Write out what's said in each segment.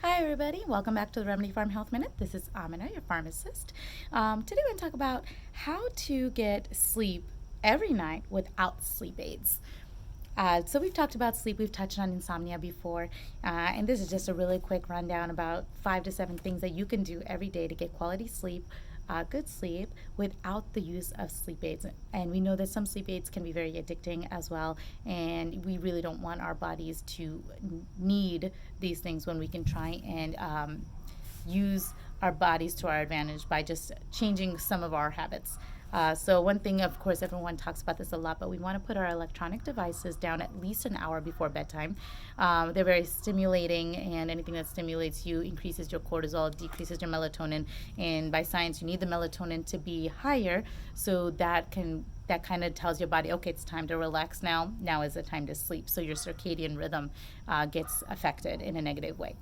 Hi, everybody. Welcome back to the Remedy Farm Health Minute. This is Amina, your pharmacist. Today, we're going to talk about how to get sleep every night without sleep aids. So, we've talked about sleep, we've touched on insomnia before, and this is just a really quick rundown about 5 to 7 things that you can do every day to get quality sleep, good sleep, without the use of sleep aids. And we know that some sleep aids can be very addicting as well, and we really don't want our bodies to need these things when we can try and use our bodies to our advantage by just changing some of our habits. So one thing, of course, everyone talks about this a lot, but we want to put our electronic devices down at least an hour before bedtime. They're very stimulating, and anything that stimulates you increases your cortisol, decreases your melatonin, and by science, you need the melatonin to be higher, so that kind of tells your body, okay, it's time to relax now. Now is the time to sleep. So your circadian rhythm gets affected in a negative way.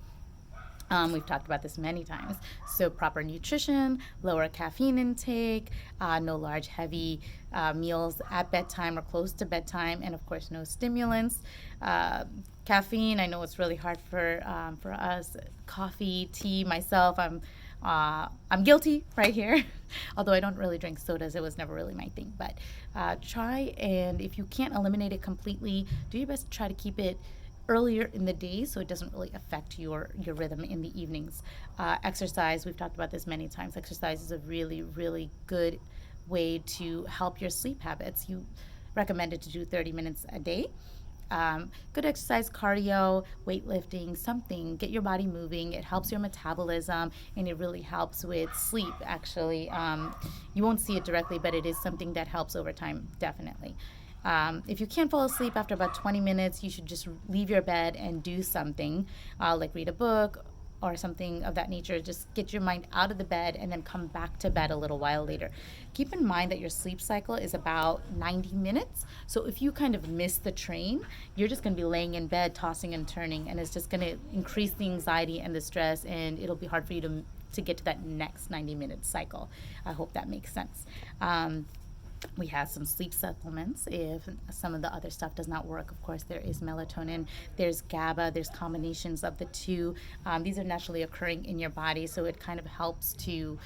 We've talked about this many times. So, proper nutrition, lower caffeine intake, no large, heavy meals at bedtime or close to bedtime, and of course, no stimulants. Caffeine, I know it's really hard for us. Coffee, tea, myself, I'm guilty right here. Although I don't really drink sodas, it was never really my thing. But try, and if you can't eliminate it completely, do your best to try to keep it earlier in the day so it doesn't really affect your rhythm in the evenings. Exercise, we've talked about this many times. Exercise is a really, really good way to help your sleep habits. You recommended to do 30 minutes a day. Good exercise, cardio, weightlifting, something. Get your body moving. It helps your metabolism and it really helps with sleep, actually. You won't see it directly, but it is something that helps over time, definitely. If you can't fall asleep after about 20 minutes, you should just leave your bed and do something, like read a book or something of that nature. Just get your mind out of the bed and then come back to bed a little while later. Keep in mind that your sleep cycle is about 90 minutes. So if you kind of miss the train, you're just going to be laying in bed, tossing and turning, and it's just going to increase the anxiety and the stress, and it'll be hard for you to get to that next 90-minute cycle. I hope that makes sense. We have some sleep supplements if some of the other stuff does not work. Of course, there is melatonin, there's GABA, there's combinations of the two. These are naturally occurring in your body, so it kind of helps to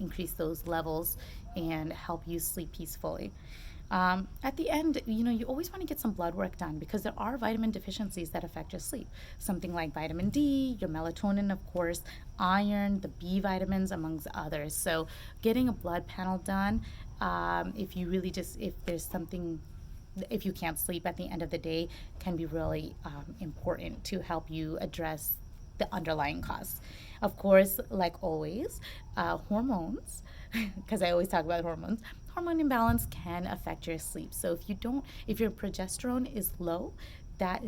increase those levels and help you sleep peacefully. At the end, you always want to get some blood work done because there are vitamin deficiencies that affect your sleep. Something like vitamin D, your melatonin, of course, iron, the B vitamins, amongst others. So, getting a blood panel done, if there's something, if you can't sleep at the end of the day, can be really important to help you address the underlying cause. Of course, like always, hormones, because I always talk about hormones. Hormone imbalance can affect your sleep. So if your progesterone is low, that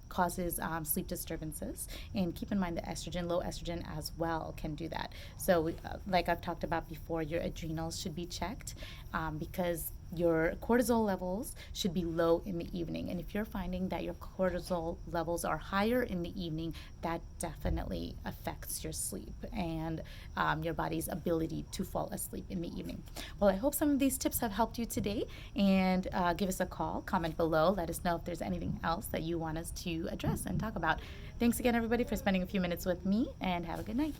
causes sleep disturbances. And keep in mind that low estrogen as well can do that. So, like I've talked about before, your adrenals should be checked because your cortisol levels should be low in the evening. And if you're finding that your cortisol levels are higher in the evening, that definitely affects your sleep and your body's ability to fall asleep in the evening. Well, I hope some of these tips have helped you today. And give us a call, comment below, let us know if there's anything else that you want us to address and talk about. Thanks again, everybody, for spending a few minutes with me, and have a good night.